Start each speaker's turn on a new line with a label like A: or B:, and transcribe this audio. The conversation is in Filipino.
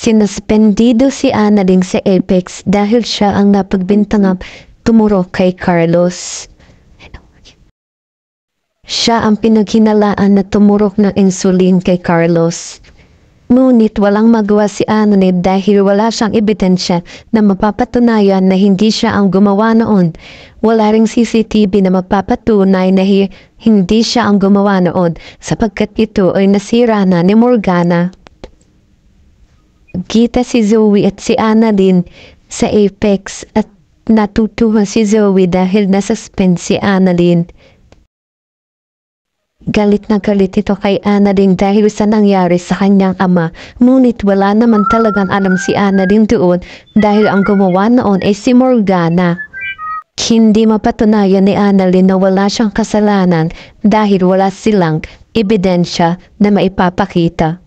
A: Sinuspendido si Annalyn sa Apex dahil siya ang napagbintangang tumurok kay Carlos. Siya ang pinaghinalaan na tumurok ng insulin kay Carlos. Ngunit walang magawa si Annalyn dahil wala siyang ebidensya na mapapatunayan na hindi siya ang gumawa noon. Wala ring CCTV na mapapatunay na hindi siya ang gumawa noon sapagkat ito ay nasira na ni Morgana. Kita si Zoe at si Annalyn sa Apex at natutuwa si Zoe dahil nasuspend si Annalyn. Galit na galit ito kay Annalyn dahil sa nangyari sa kanyang ama, ngunit wala naman talagang alam si Annalyn doon dahil ang gumawa noon ay si Morgana. Hindi mapatunayan ni Annalyn na wala siyang kasalanan dahil wala silang ebidensya na maipapakita.